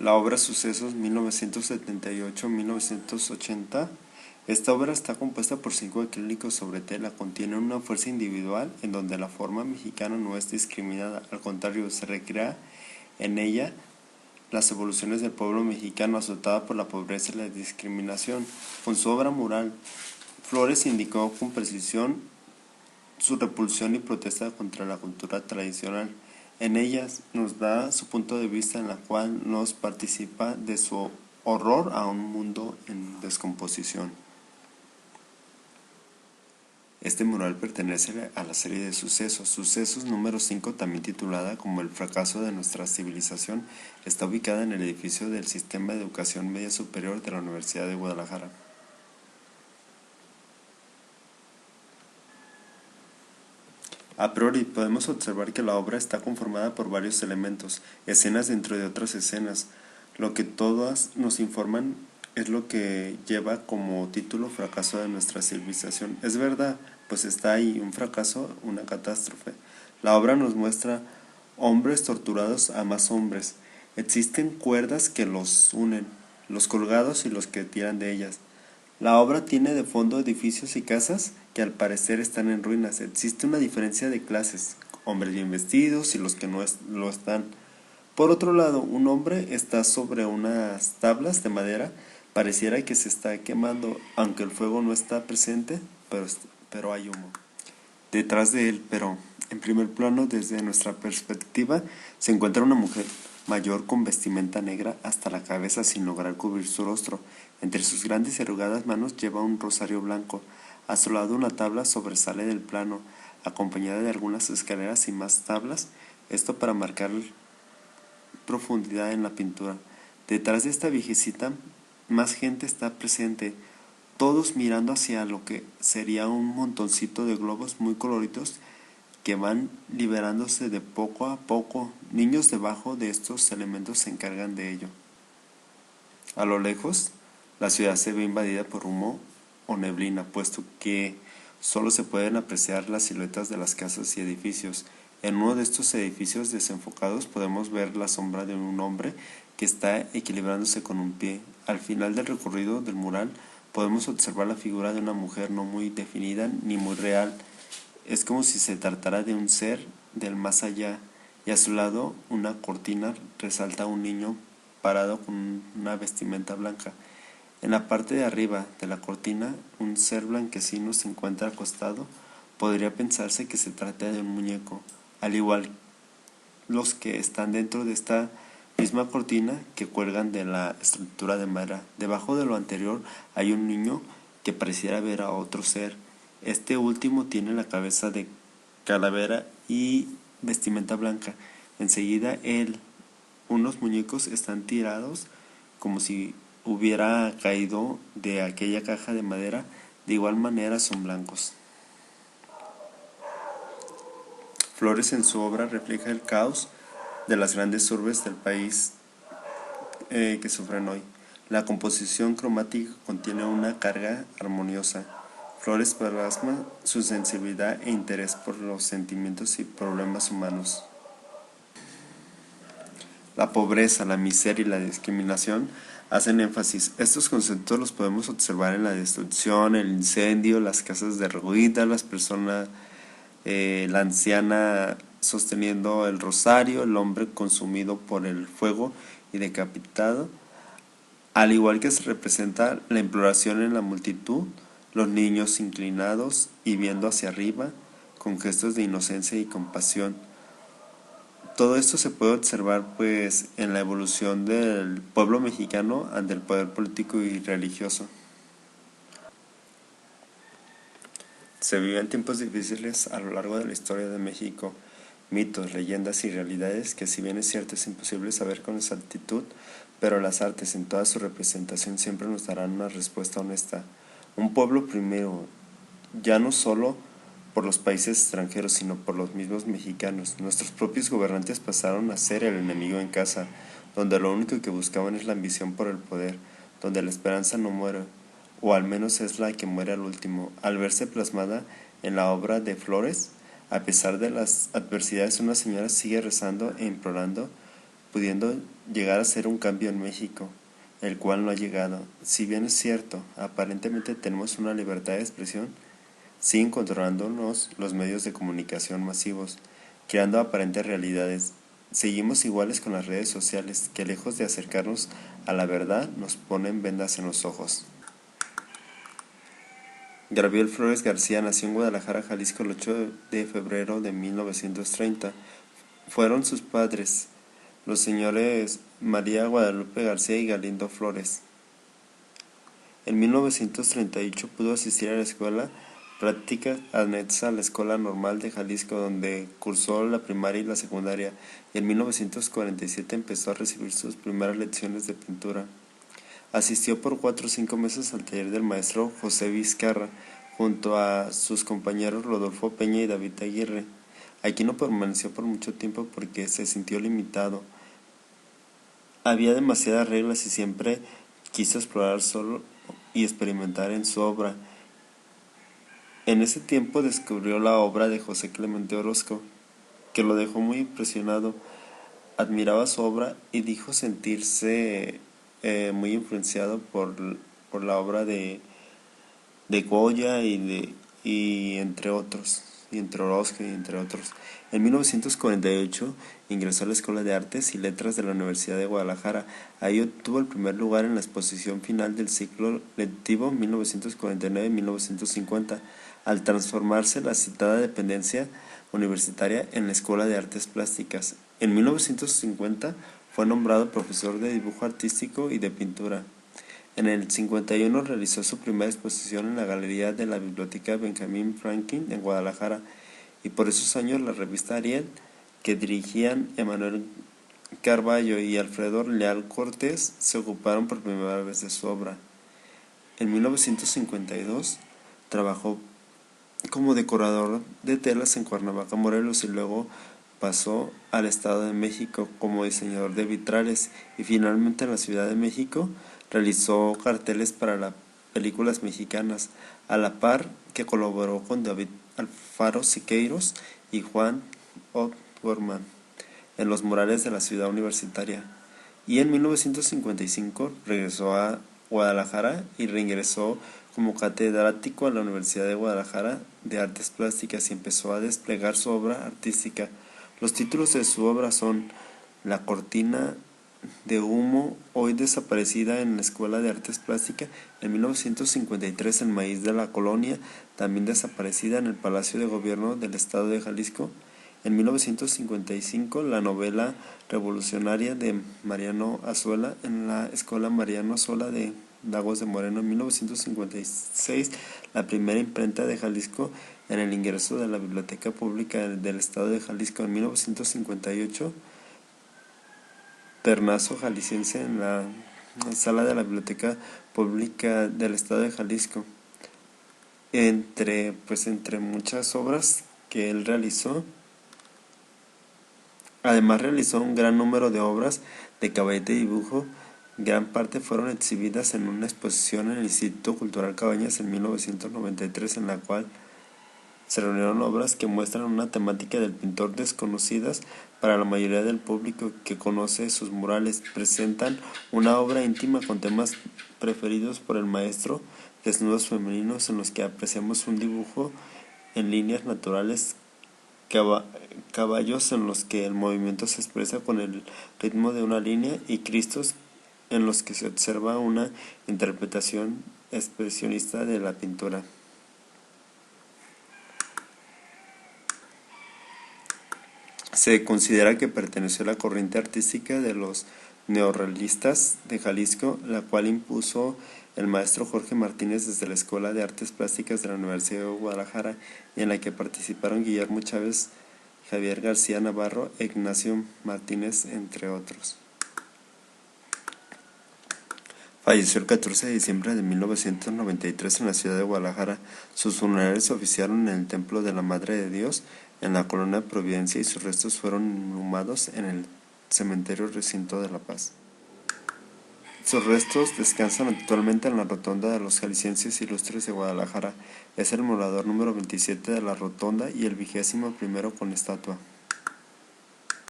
La obra Sucesos 1978-1980. Esta obra está compuesta por 5 acrílicos sobre tela. Contiene una fuerza individual en donde la forma mexicana no es discriminada. Al contrario, se recrea en ella las evoluciones del pueblo mexicano azotado por la pobreza y la discriminación. Con su obra mural, Flores indicó con precisión su repulsión y protesta contra la cultura tradicional. En ellas nos da su punto de vista en la cual nos participa de su horror a un mundo en descomposición. Este mural pertenece a la serie de Sucesos. Sucesos número 5, también titulada como El fracaso de nuestra civilización, está ubicada en el edificio del Sistema de Educación Media Superior de la Universidad de Guadalajara. A priori, podemos observar que la obra está conformada por varios elementos, escenas dentro de otras escenas. Lo que todas nos informan es lo que lleva como título Fracaso de nuestra civilización. Es verdad, pues está ahí un fracaso, una catástrofe. La obra nos muestra hombres torturados a más hombres. Existen cuerdas que los unen, los colgados y los que tiran de ellas. La obra tiene de fondo edificios y casas que al parecer están en ruinas. Existe una diferencia de clases, hombres bien vestidos y los que no lo están. Por otro lado, un hombre está sobre unas tablas de madera, pareciera que se está quemando, aunque el fuego no está presente, pero hay humo detrás de él. Pero en primer plano, desde nuestra perspectiva, se encuentra una mujer mayor con vestimenta negra hasta la cabeza sin lograr cubrir su rostro. Entre sus grandes y arrugadas manos lleva un rosario blanco. A su lado una tabla sobresale del plano, acompañada de algunas escaleras y más tablas, esto para marcar profundidad en la pintura. Detrás de esta viejecita, más gente está presente, todos mirando hacia lo que sería un montoncito de globos muy coloridos que van liberándose de poco a poco. Niños debajo de estos elementos se encargan de ello. A lo lejos, la ciudad se ve invadida por humo o neblina, puesto que solo se pueden apreciar las siluetas de las casas y edificios. En uno de estos edificios desenfocados podemos ver la sombra de un hombre que está equilibrándose con un pie. Al final del recorrido del mural podemos observar la figura de una mujer no muy definida ni muy real. Es como si se tratara de un ser del más allá, y a su lado una cortina resalta a un niño parado con una vestimenta blanca. En la parte de arriba de la cortina, un ser blanquecino se encuentra acostado. Podría pensarse que se trata de un muñeco, al igual los que están dentro de esta misma cortina que cuelgan de la estructura de madera. Debajo de lo anterior hay un niño que pareciera ver a otro ser. Este último tiene la cabeza de calavera y vestimenta blanca. Enseguida unos muñecos están tirados como si hubiera caído de aquella caja de madera. De igual manera son blancos. Flores en su obra refleja el caos de las grandes urbes del país que sufren hoy. La composición cromática contiene una carga armoniosa. Flores plasma su sensibilidad e interés por los sentimientos y problemas humanos. La pobreza, la miseria y la discriminación hacen énfasis. Estos conceptos los podemos observar en la destrucción, el incendio, las casas derruidas, las personas, la anciana sosteniendo el rosario, el hombre consumido por el fuego y decapitado, al igual que se representa la imploración en la multitud, los niños inclinados y viendo hacia arriba con gestos de inocencia y compasión. Todo esto se puede observar pues en la evolución del pueblo mexicano ante el poder político y religioso. Se viven tiempos difíciles a lo largo de la historia de México, mitos, leyendas y realidades que, si bien es cierto, es imposible saber con exactitud, pero las artes en toda su representación siempre nos darán una respuesta honesta. Un pueblo primero, ya no solo por los países extranjeros, sino por los mismos mexicanos. Nuestros propios gobernantes pasaron a ser el enemigo en casa, donde lo único que buscaban es la ambición por el poder, donde la esperanza no muere, o al menos es la que muere al último. Al verse plasmada en la obra de Flores, a pesar de las adversidades, una señora sigue rezando e implorando, pudiendo llegar a ser un cambio en México, el cual no ha llegado. Si bien es cierto, aparentemente tenemos una libertad de expresión, siguen controlándonos los medios de comunicación masivos, creando aparentes realidades. Seguimos iguales con las redes sociales, que lejos de acercarnos a la verdad, nos ponen vendas en los ojos. Gabriel Flores García nació en Guadalajara, Jalisco, el 8 de febrero de 1930. Fueron sus padres, los señores María Guadalupe García y Galindo Flores. En 1938 pudo asistir a la escuela práctica anexa a la Escuela Normal de Jalisco, donde cursó la primaria y la secundaria, y en 1947 empezó a recibir sus primeras lecciones de pintura. Asistió por 4 o 5 meses al taller del maestro José Vizcarra, junto a sus compañeros Rodolfo Peña y David Aguirre. Aquí no permaneció por mucho tiempo porque se sintió limitado. Había demasiadas reglas y siempre quiso explorar solo y experimentar en su obra. En ese tiempo descubrió la obra de José Clemente Orozco, que lo dejó muy impresionado. Admiraba su obra y dijo sentirse muy influenciado por la obra de Goya y entre otros, y entre Orozco y entre otros. En 1948 ingresó a la Escuela de Artes y Letras de la Universidad de Guadalajara. Ahí obtuvo el primer lugar en la exposición final del ciclo lectivo 1949-1950, al transformarse la citada dependencia universitaria en la Escuela de Artes Plásticas. En 1950 fue nombrado profesor de dibujo artístico y de pintura. En el 51 realizó su primera exposición en la Galería de la Biblioteca Benjamin Franklin en Guadalajara, y por esos años la revista Ariel, que dirigían Emanuel Carballo y Alfredo Leal Cortés, se ocuparon por primera vez de su obra. En 1952 trabajó como decorador de telas en Cuernavaca, Morelos, y luego pasó al Estado de México como diseñador de vitrales, y finalmente en la Ciudad de México realizó carteles para las películas mexicanas, a la par que colaboró con David Alfaro Siqueiros y Juan O'Gorman en los murales de la ciudad universitaria. Y en 1955 regresó a Guadalajara y reingresó como catedrático a la Universidad de Guadalajara de Artes Plásticas y empezó a desplegar su obra artística. Los títulos de su obra son La cortina de humo, hoy desaparecida en la Escuela de Artes Plásticas, en 1953 El maíz de la colonia, también desaparecida en el Palacio de Gobierno del Estado de Jalisco, en 1955 la novela revolucionaria de Mariano Azuela en la Escuela Mariano Azuela de Lagos de Moreno, en 1956 la primera imprenta de Jalisco en el ingreso de la Biblioteca Pública del Estado de Jalisco, en 1958 Pernazo Jalisciense en la sala de la Biblioteca Pública del Estado de Jalisco. Entre muchas obras que él realizó, además realizó un gran número de obras de caballete y dibujo. Gran parte fueron exhibidas en una exposición en el Instituto Cultural Cabañas en 1993, en la cual se reunieron obras que muestran una temática del pintor desconocidas para la mayoría del público que conoce sus murales. Presentan una obra íntima con temas preferidos por el maestro, desnudos femeninos en los que apreciamos un dibujo en líneas naturales, caballos en los que el movimiento se expresa con el ritmo de una línea y Cristos en los que se observa una interpretación expresionista de la pintura. Se considera que perteneció a la corriente artística de los neorrealistas de Jalisco, la cual impuso el maestro Jorge Martínez desde la Escuela de Artes Plásticas de la Universidad de Guadalajara, y en la que participaron Guillermo Chávez, Javier García Navarro e Ignacio Martínez, entre otros. Falleció el 14 de diciembre de 1993 en la ciudad de Guadalajara. Sus funerales se oficiaron en el Templo de la Madre de Dios, en la Colonia Providencia, y sus restos fueron inhumados en el Cementerio Recinto de la Paz. Sus restos descansan actualmente en la Rotonda de los Jaliscienses Ilustres de Guadalajara. Es el morador número 27 de la rotonda y el 21º con estatua.